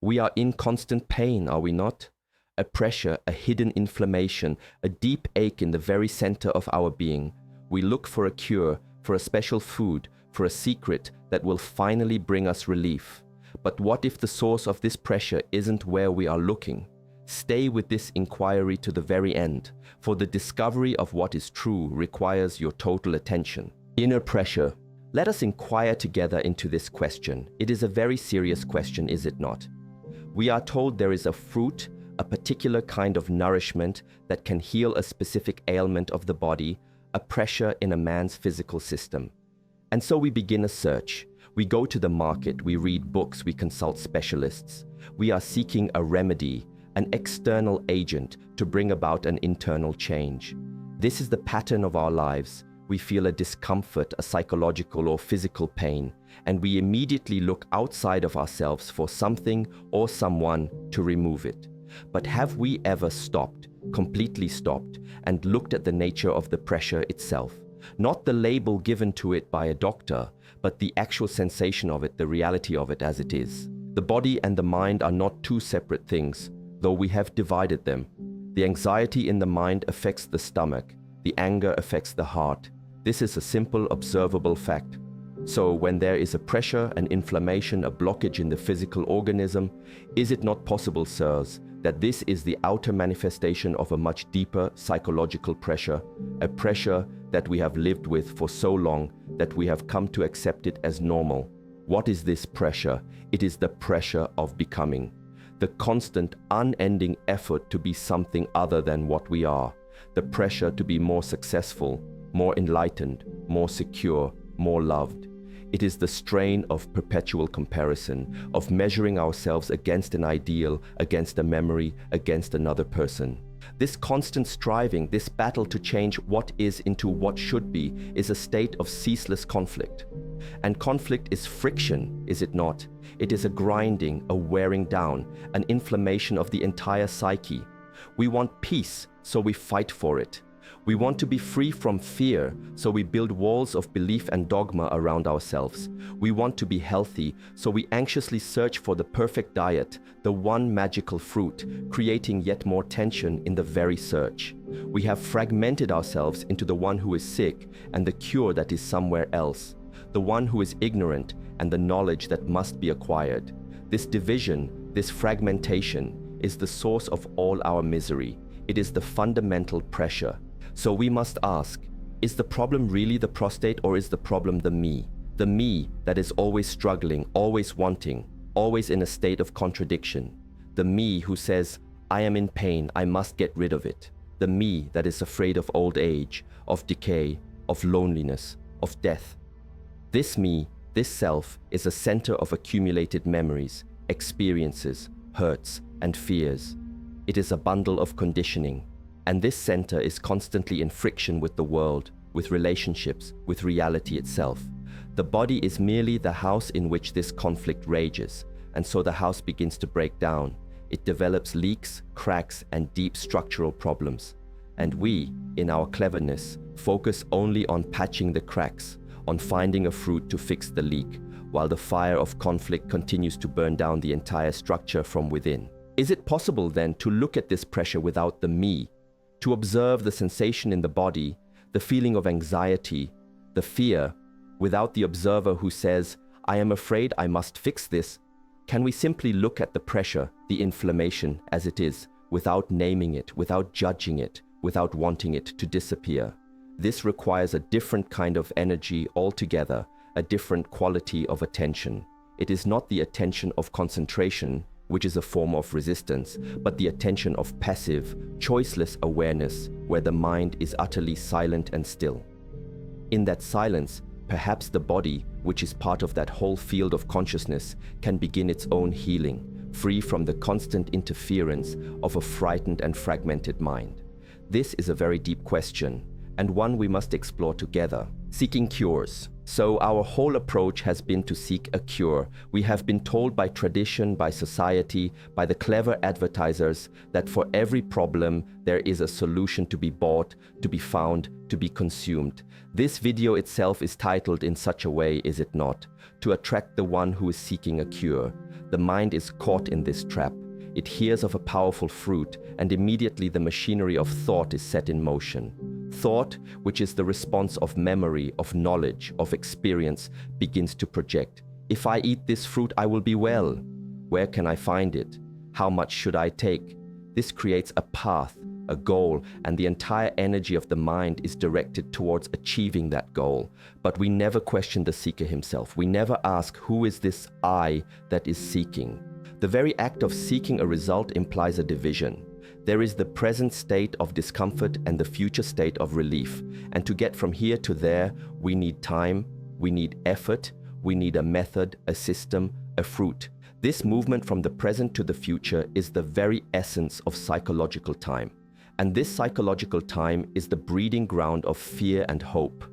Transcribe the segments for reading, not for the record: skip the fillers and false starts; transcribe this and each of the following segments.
We are in constant pain, are we not? A pressure, a hidden inflammation, a deep ache in the very center of our being. We look for a cure, for a special food, for a secret that will finally bring us relief. But what if the source of this pressure isn't where we are looking? Stay with this inquiry to the very end, for the discovery of what is true requires your total attention. Inner pressure. Let us inquire together into this question. It is a very serious question, is it not? We are told there is a fruit, a particular kind of nourishment that can heal a specific ailment of the body, a pressure in a man's physical system. And so we begin a search. We go to the market, we read books, we consult specialists. We are seeking a remedy, an external agent to bring about an internal change. This is the pattern of our lives. We feel a discomfort, a psychological or physical pain, and we immediately look outside of ourselves for something or someone to remove it. But have we ever stopped, completely stopped, and looked at the nature of the pressure itself? Not the label given to it by a doctor, but the actual sensation of it, the reality of it as it is. The body and the mind are not two separate things, though we have divided them. The anxiety in the mind affects the stomach, the anger affects the heart. This is a simple, observable fact. So when there is a pressure, an inflammation, a blockage in the physical organism, is it not possible, sirs, that this is the outer manifestation of a much deeper psychological pressure, a pressure that we have lived with for so long that we have come to accept it as normal? What is this pressure? It is the pressure of becoming. The constant, unending effort to be something other than what we are. The pressure to be more successful, more enlightened, more secure, more loved. It is the strain of perpetual comparison, of measuring ourselves against an ideal, against a memory, against another person. This constant striving, this battle to change what is into what should be, is a state of ceaseless conflict. And conflict is friction, is it not? It is a grinding, a wearing down, an inflammation of the entire psyche. We want peace, so we fight for it. We want to be free from fear, so we build walls of belief and dogma around ourselves. We want to be healthy, so we anxiously search for the perfect diet, the one magical fruit, creating yet more tension in the very search. We have fragmented ourselves into the one who is sick and the cure that is somewhere else, the one who is ignorant and the knowledge that must be acquired. This division, this fragmentation, is the source of all our misery. It is the fundamental pressure. So we must ask, is the problem really the prostate, or is the problem the me? The me that is always struggling, always wanting, always in a state of contradiction. The me who says, I am in pain, I must get rid of it. The me that is afraid of old age, of decay, of loneliness, of death. This me, this self, is a center of accumulated memories, experiences, hurts, and fears. It is a bundle of conditioning. And this center is constantly in friction with the world, with relationships, with reality itself. The body is merely the house in which this conflict rages, and so the house begins to break down. It develops leaks, cracks, and deep structural problems. And we, in our cleverness, focus only on patching the cracks, on finding a fruit to fix the leak, while the fire of conflict continues to burn down the entire structure from within. Is it possible then to look at this pressure without the me? To observe the sensation in the body, the feeling of anxiety, the fear, without the observer who says, I am afraid I must fix this? Can we simply look at the pressure, the inflammation as it is, without naming it, without judging it, without wanting it to disappear? This requires a different kind of energy altogether, a different quality of attention. It is not the attention of concentration, which is a form of resistance, but the attention of passive, choiceless awareness, where the mind is utterly silent and still. In that silence, perhaps the body, which is part of that whole field of consciousness, can begin its own healing, free from the constant interference of a frightened and fragmented mind. This is a very deep question, and one we must explore together. Seeking cures. So our whole approach has been to seek a cure. We have been told by tradition, by society, by the clever advertisers that for every problem there is a solution to be bought, to be found, to be consumed. This video itself is titled in such a way, is it not? To attract the one who is seeking a cure. The mind is caught in this trap. It hears of a powerful fruit, and immediately the machinery of thought is set in motion. Thought, which is the response of memory, of knowledge, of experience, begins to project. If I eat this fruit, I will be well. Where can I find it? How much should I take? This creates a path, a goal, and the entire energy of the mind is directed towards achieving that goal. But we never question the seeker himself. We never ask, who is this I that is seeking? The very act of seeking a result implies a division. There is the present state of discomfort and the future state of relief. And to get from here to there, we need time, we need effort, we need a method, a system, a fruit. This movement from the present to the future is the very essence of psychological time. And this psychological time is the breeding ground of fear and hope.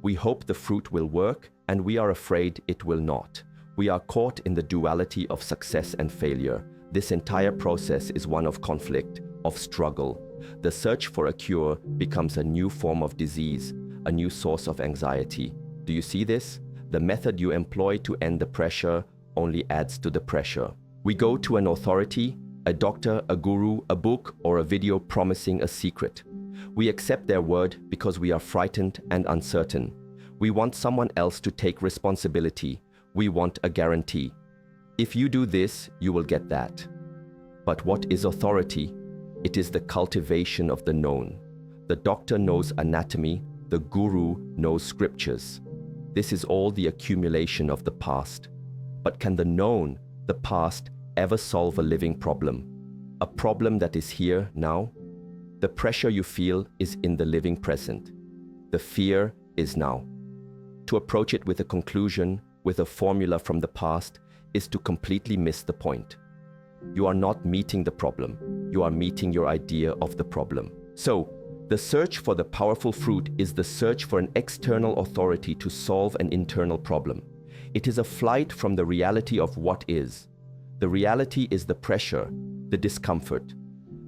We hope the fruit will work, and we are afraid it will not. We are caught in the duality of success and failure. This entire process is one of conflict, of struggle. The search for a cure becomes a new form of disease, a new source of anxiety. Do you see this? The method you employ to end the pressure only adds to the pressure. We go to an authority, a doctor, a guru, a book, or a video promising a secret. We accept their word because we are frightened and uncertain. We want someone else to take responsibility. We want a guarantee. If you do this, you will get that. But what is authority? It is the cultivation of the known. The doctor knows anatomy, the guru knows scriptures. This is all the accumulation of the past. But can the known, the past, ever solve a living problem? A problem that is here now? The pressure you feel is in the living present. The fear is now. To approach it with a conclusion, with a formula from the past, is to completely miss the point. You are not meeting the problem. You are meeting your idea of the problem. So, the search for the powerful fruit is the search for an external authority to solve an internal problem. It is a flight from the reality of what is. The reality is the pressure, the discomfort.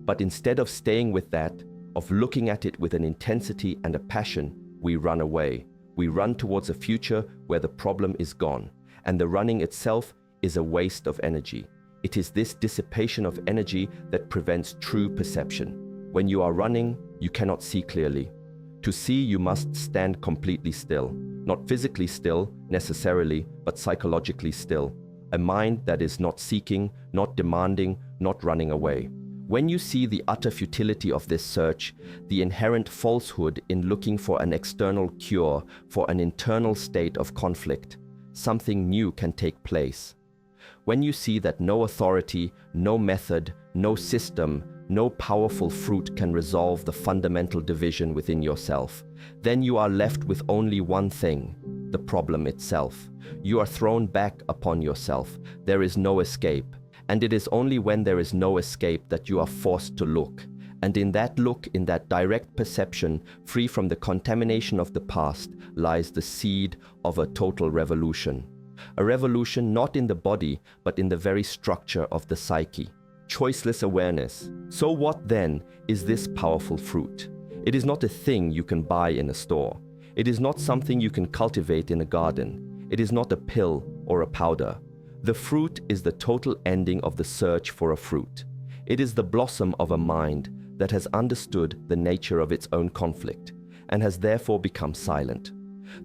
But instead of staying with that, of looking at it with an intensity and a passion, we run away. We run towards a future where the problem is gone, and the running itself is a waste of energy. It is this dissipation of energy that prevents true perception. When you are running, you cannot see clearly. To see, you must stand completely still. Not physically still, necessarily, but psychologically still. A mind that is not seeking, not demanding, not running away. When you see the utter futility of this search, the inherent falsehood in looking for an external cure for an internal state of conflict, something new can take place. When you see that no authority, no method, no system, no powerful fruit can resolve the fundamental division within yourself, then you are left with only one thing, the problem itself. You are thrown back upon yourself. There is no escape. And it is only when there is no escape that you are forced to look. And in that look, in that direct perception, free from the contamination of the past, lies the seed of a total revolution. A revolution not in the body, but in the very structure of the psyche. Choiceless awareness. So what then is this powerful fruit? It is not a thing you can buy in a store. It is not something you can cultivate in a garden. It is not a pill or a powder. The fruit is the total ending of the search for a fruit. It is the blossom of a mind that has understood the nature of its own conflict and has therefore become silent.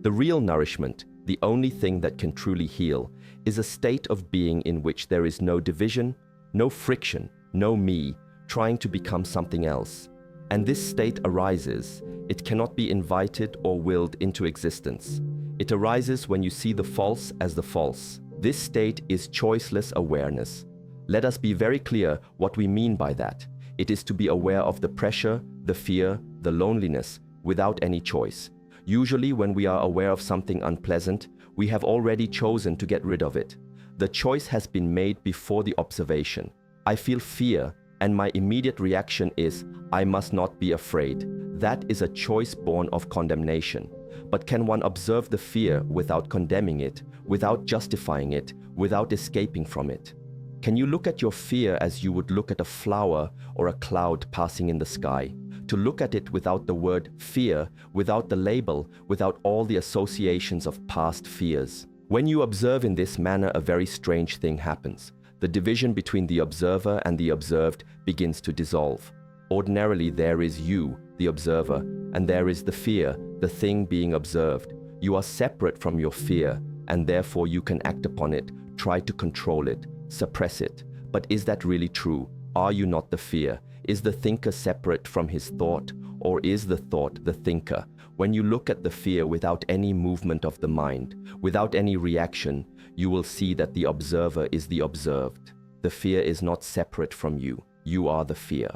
The real nourishment, the only thing that can truly heal, is a state of being in which there is no division, no friction, no me, trying to become something else. And this state arises. It cannot be invited or willed into existence. It arises when you see the false as the false. This state is choiceless awareness. Let us be very clear what we mean by that. It is to be aware of the pressure, the fear, the loneliness, without any choice. Usually when we are aware of something unpleasant, we have already chosen to get rid of it. The choice has been made before the observation. I feel fear, and my immediate reaction is, I must not be afraid. That is a choice born of condemnation. But can one observe the fear without condemning it, without justifying it, without escaping from it? Can you look at your fear as you would look at a flower or a cloud passing in the sky? To look at it without the word fear, without the label, without all the associations of past fears. When you observe in this manner, a very strange thing happens. The division between the observer and the observed begins to dissolve. Ordinarily, there is you, the observer, and there is the fear, the thing being observed. You are separate from your fear, and therefore you can act upon it, try to control it, suppress it. But is that really true? Are you not the fear? Is the thinker separate from his thought, or is the thought the thinker? When you look at the fear without any movement of the mind, without any reaction, you will see that the observer is the observed. The fear is not separate from you. You are the fear.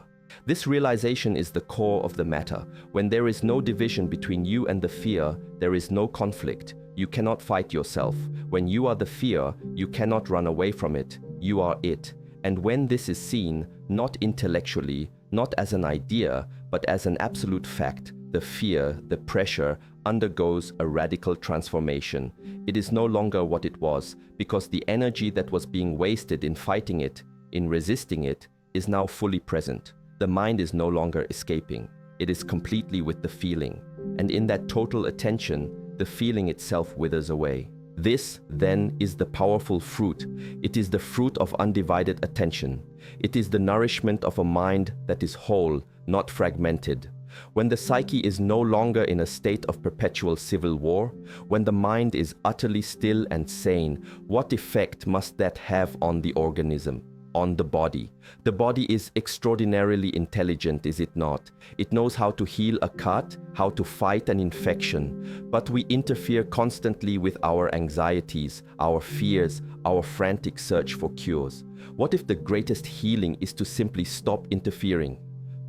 This realization is the core of the matter. When there is no division between you and the fear, there is no conflict. You cannot fight yourself. When you are the fear, you cannot run away from it. You are it. And when this is seen, not intellectually, not as an idea, but as an absolute fact, the fear, the pressure, undergoes a radical transformation. It is no longer what it was, because the energy that was being wasted in fighting it, in resisting it, is now fully present. The mind is no longer escaping. It is completely with the feeling. And in that total attention, the feeling itself withers away. This, then, is the powerful fruit. It is the fruit of undivided attention. It is the nourishment of a mind that is whole, not fragmented. When the psyche is no longer in a state of perpetual civil war, when the mind is utterly still and sane, what effect must that have on the organism? On the body. The body is extraordinarily intelligent, is it not? It knows how to heal a cut, how to fight an infection, but we interfere constantly with our anxieties, our fears, our frantic search for cures. What if the greatest healing is to simply stop interfering,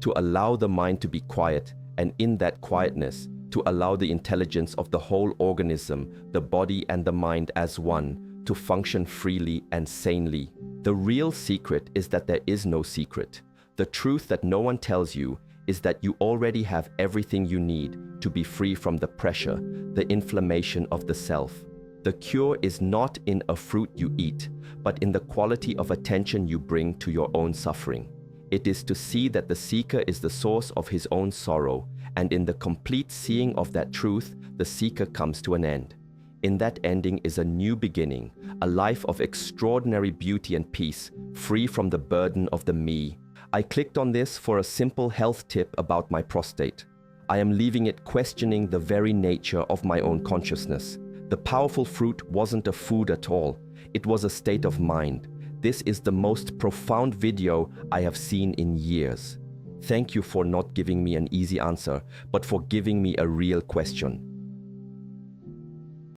to allow the mind to be quiet, and in that quietness, to allow the intelligence of the whole organism, the body and the mind as one, to function freely and sanely? The real secret is that there is no secret. The truth that no one tells you is that you already have everything you need to be free from the pressure, the inflammation of the self. The cure is not in a fruit you eat, but in the quality of attention you bring to your own suffering. It is to see that the seeker is the source of his own sorrow, and in the complete seeing of that truth, the seeker comes to an end. In that ending is a new beginning, a life of extraordinary beauty and peace, free from the burden of the me. I clicked on this for a simple health tip about my prostate. I am leaving it questioning the very nature of my own consciousness. The powerful fruit wasn't a food at all. It was a state of mind. This is the most profound video I have seen in years. Thank you for not giving me an easy answer, but for giving me a real question.